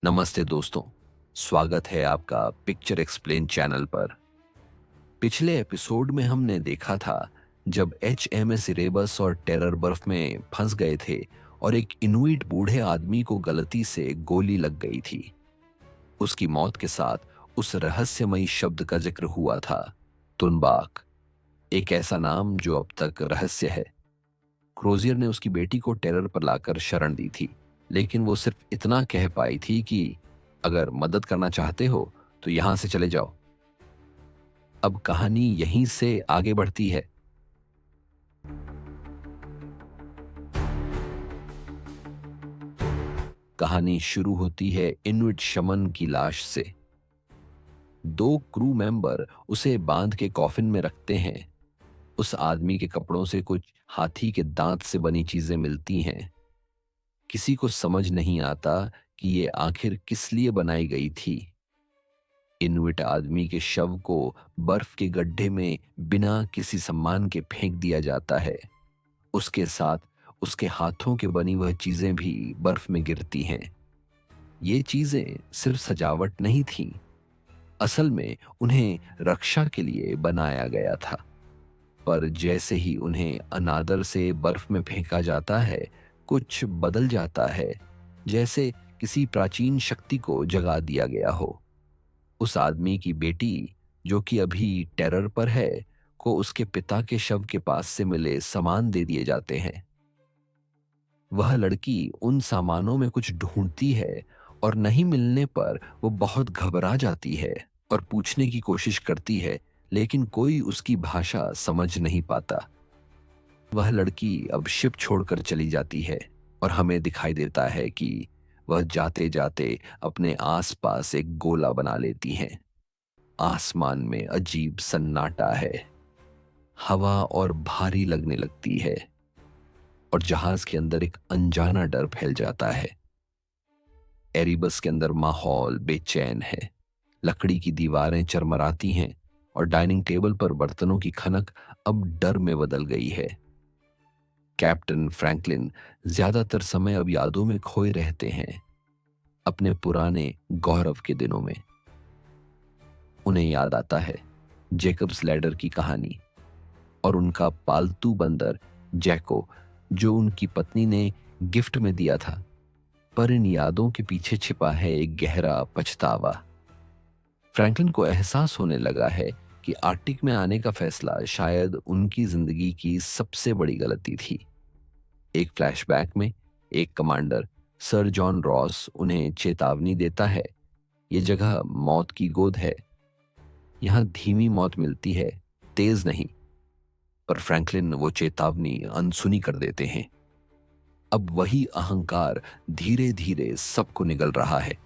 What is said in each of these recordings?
नमस्ते दोस्तों, स्वागत है आपका पिक्चर एक्सप्लेन चैनल पर। पिछले एपिसोड में हमने देखा था जब HMS इरेबस और टेरर बर्फ में फंस गए थे और एक इनुइट बूढ़े आदमी को गलती से गोली लग गई थी। उसकी मौत के साथ उस रहस्यमयी शब्द का जिक्र हुआ था, तुनबाक, एक ऐसा नाम जो अब तक रहस्य है। क्रोजियर ने उसकी बेटी को टेरर पर लाकर शरण दी थी, लेकिन वो सिर्फ इतना कह पाई थी कि अगर मदद करना चाहते हो तो यहां से चले जाओ। अब कहानी यहीं से आगे बढ़ती है। कहानी शुरू होती है इनुइट शमन की लाश से। दो क्रू मेंबर उसे बांध के कॉफिन में रखते हैं। उस आदमी के कपड़ों से कुछ हाथी के दांत से बनी चीजें मिलती हैं। किसी को समझ नहीं आता कि ये आखिर किस लिए बनाई गई थी। इनुइट आदमी के शव को बर्फ के गड्ढे में बिना किसी सम्मान के फेंक दिया जाता है। उसके साथ उसके हाथों के बनी वह चीजें भी बर्फ में गिरती हैं। ये चीजें सिर्फ सजावट नहीं थीं, असल में उन्हें रक्षा के लिए बनाया गया था। पर जैसे ही उन्हें अनादर से बर्फ में फेंका जाता है, कुछ बदल जाता है, जैसे किसी प्राचीन शक्ति को जगा दिया गया हो। उस आदमी की बेटी, जो कि अभी टेरर पर है, को उसके पिता के शव के पास से मिले सामान दे दिए जाते हैं। वह लड़की उन सामानों में कुछ ढूंढती है और नहीं मिलने पर वो बहुत घबरा जाती है और पूछने की कोशिश करती है, लेकिन कोई उसकी भाषा समझ नहीं पाता। वह लड़की अब शिप छोड़कर चली जाती है और हमें दिखाई देता है कि वह जाते जाते अपने आसपास एक गोला बना लेती है। आसमान में अजीब सन्नाटा है, हवा और भारी लगने लगती है और जहाज के अंदर एक अनजाना डर फैल जाता है। एरिबस के अंदर माहौल बेचैन है। लकड़ी की दीवारें चरमराती हैं और डाइनिंग टेबल पर बर्तनों की खनक अब डर में बदल गई है। कैप्टन फ्रैंकलिन ज्यादातर समय अब यादों में खोए रहते हैं, अपने पुराने गौरव के दिनों में। उन्हें याद आता है जेकब्स लैडर की कहानी और उनका पालतू बंदर जैको, जो उनकी पत्नी ने गिफ्ट में दिया था। पर इन यादों के पीछे छिपा है एक गहरा पछतावा। फ्रैंकलिन को एहसास होने लगा है कि आर्कटिक में आने का फैसला शायद उनकी जिंदगी की सबसे बड़ी गलती थी। एक फ्लैशबैक में एक कमांडर, सर जॉन रॉस, उन्हें चेतावनी देता है, ये जगह मौत की गोद है, यहां धीमी मौत मिलती है, तेज नहीं। पर फ्रैंकलिन वो चेतावनी अनसुनी कर देते हैं। अब वही अहंकार धीरे धीरे सबको निगल रहा है।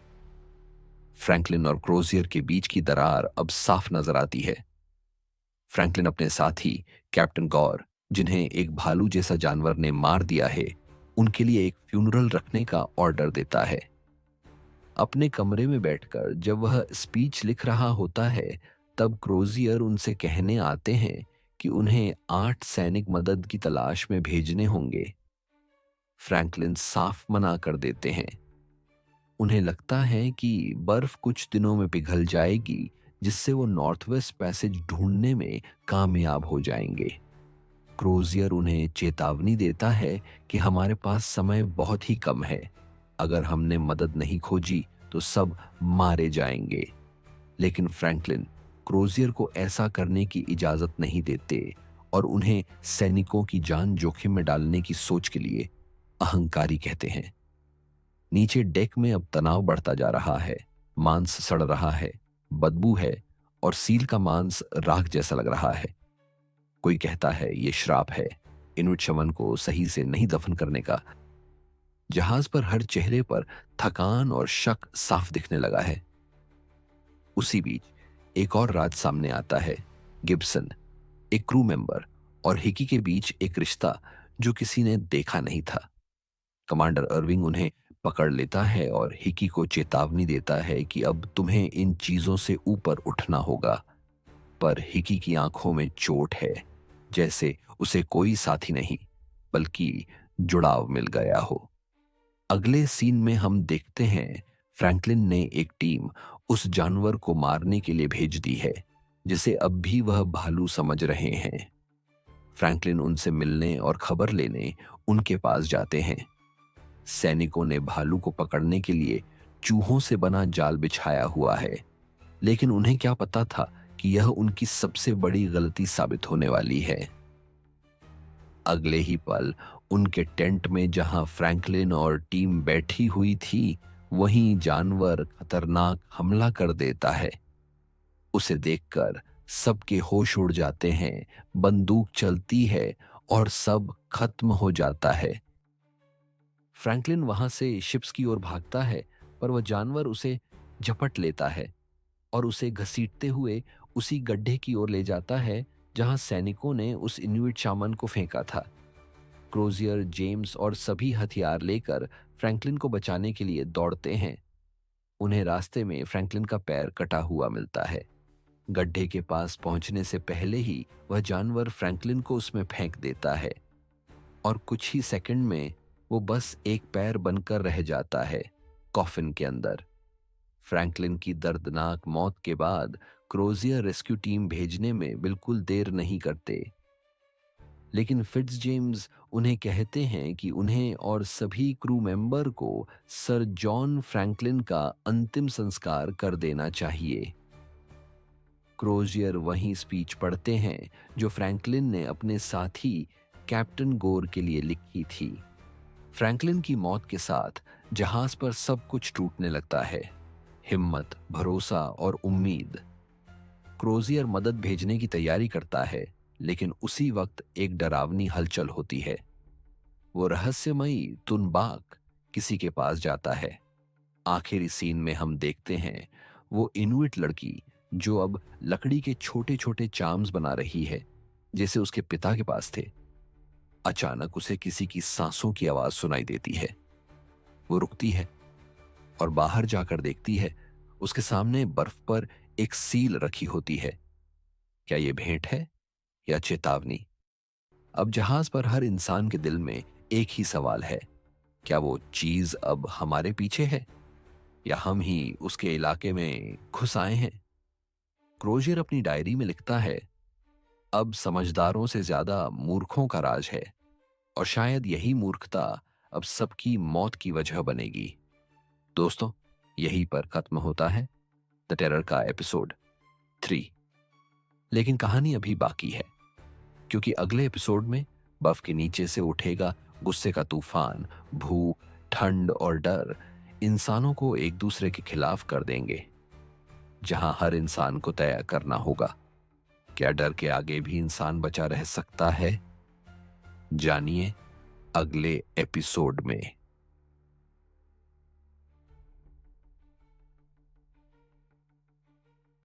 फ्रैंकलिन और क्रोजियर के बीच की दरार अब साफ नजर आती है। फ्रैंकलिन अपने साथी कैप्टन गौर, जिन्हें एक भालू जैसा जानवर ने मार दिया है, उनके लिए एक फ्यूनरल रखने का ऑर्डर देता है। अपने कमरे में बैठकर जब वह स्पीच लिख रहा होता है, तब क्रोजियर उनसे कहने आते हैं कि उन्हें 8 सैनिक मदद की तलाश में भेजने होंगे। फ्रैंकलिन साफ मना कर देते हैं। उन्हें लगता है कि बर्फ कुछ दिनों में पिघल जाएगी, जिससे वो नॉर्थ वेस्ट पैसेज ढूंढने में कामयाब हो जाएंगे। क्रोजियर उन्हें चेतावनी देता है कि हमारे पास समय बहुत ही कम है, अगर हमने मदद नहीं खोजी तो सब मारे जाएंगे। लेकिन फ्रैंकलिन क्रोजियर को ऐसा करने की इजाजत नहीं देते और उन्हें सैनिकों की जान जोखिम में डालने की सोच के लिए अहंकारी कहते हैं। नीचे डेक में अब तनाव बढ़ता जा रहा है। मांस सड़ रहा है, बदबू है और सील का मांस राख जैसा लग रहा है। कोई कहता है ये श्राप है, इनुइट शमन को सही से नहीं दफन करने का। जहाज पर हर चेहरे पर थकान और शक साफ दिखने लगा है। उसी बीच एक और राज सामने आता है। गिब्सन, एक क्रू मेंबर, और हिकी के बीच एक रिश्ता जो किसी ने देखा नहीं था। कमांडर अर्विंग उन्हें पकड़ लेता है और हिकी को चेतावनी देता है कि अब तुम्हें इन चीजों से ऊपर उठना होगा। पर हिकी की आंखों में चोट है, जैसे उसे कोई साथी नहीं बल्कि जुड़ाव मिल गया हो। अगले सीन में हम देखते हैं फ्रैंकलिन ने एक टीम उस जानवर को मारने के लिए भेज दी है जिसे अब भी वह भालू समझ रहे हैं। फ्रैंकलिन उनसे मिलने और खबर लेने उनके पास जाते हैं। सैनिकों ने भालू को पकड़ने के लिए चूहों से बना जाल बिछाया हुआ है, लेकिन उन्हें क्या पता था कि यह उनकी सबसे बड़ी गलती साबित होने वाली है। अगले ही पल उनके टेंट में जहां फ्रैंकलिन और टीम बैठी हुई थी, वहीं जानवर खतरनाक हमला कर देता है। उसे देखकर सबके होश उड़ जाते हैं, बंदूक चलती है और सब खत्म हो जाता है। फ्रैंकलिन वहां से शिप्स की ओर भागता है, पर वह जानवर उसे झपट लेता है और उसे घसीटते हुए उसी गड्ढे की ओर ले जाता है जहां सैनिकों ने उस इन्यूइट शामन को फेंका था। क्रोजियर, जेम्स और सभी हथियार लेकर फ्रैंकलिन को बचाने के लिए दौड़ते हैं। उन्हें रास्ते में फ्रैंकलिन का पैर कटा हुआ मिलता है। गड्ढे के पास पहुंचने से पहले ही वह जानवर फ्रैंकलिन को उसमें फेंक देता है और कुछ ही सेकंड में वो बस एक पैर बनकर रह जाता है कॉफिन के अंदर। फ्रैंकलिन की दर्दनाक मौत के बाद क्रोजियर रेस्क्यू टीम भेजने में बिल्कुल देर नहीं करते, लेकिन फिट्जजेम्स उन्हें कहते हैं कि उन्हें और सभी क्रू मेंबर को सर जॉन फ्रैंकलिन का अंतिम संस्कार कर देना चाहिए। क्रोजियर वही स्पीच पढ़ते हैं जो फ्रैंकलिन ने अपने साथी कैप्टन गोर के लिए लिखी थी। फ्रैंकलिन की मौत के साथ जहाज पर सब कुछ टूटने लगता है, हिम्मत, भरोसा और उम्मीद। क्रोजियर मदद भेजने की तैयारी करता है, लेकिन उसी वक्त एक डरावनी हलचल होती है। वो रहस्यमयी तुनबाक किसी के पास जाता है। आखिरी सीन में हम देखते हैं वो इनुइट लड़की जो अब लकड़ी के छोटे छोटे चार्म्स बना रही है, जैसे उसके पिता के पास थे। अचानक उसे किसी की सांसों की आवाज सुनाई देती है। वो रुकती है और बाहर जाकर देखती है, उसके सामने बर्फ पर एक सील रखी होती है। क्या ये भेंट है या चेतावनी? अब जहाज पर हर इंसान के दिल में एक ही सवाल है, क्या वो चीज अब हमारे पीछे है या हम ही उसके इलाके में घुस आए हैं? क्रोजियर अपनी डायरी में लिखता है, अब समझदारों से ज्यादा मूर्खों का राज है और शायद यही मूर्खता अब सबकी मौत की वजह बनेगी। दोस्तों, यहीं पर खत्म होता है द टेरर का एपिसोड 3। लेकिन कहानी अभी बाकी है, क्योंकि अगले एपिसोड में बर्फ के नीचे से उठेगा गुस्से का तूफान। भूख, ठंड और डर इंसानों को एक दूसरे के खिलाफ कर देंगे, जहां हर इंसान को तय करना होगा, क्या डर के आगे भी इंसान बचा रह सकता है? जानिए अगले एपिसोड में।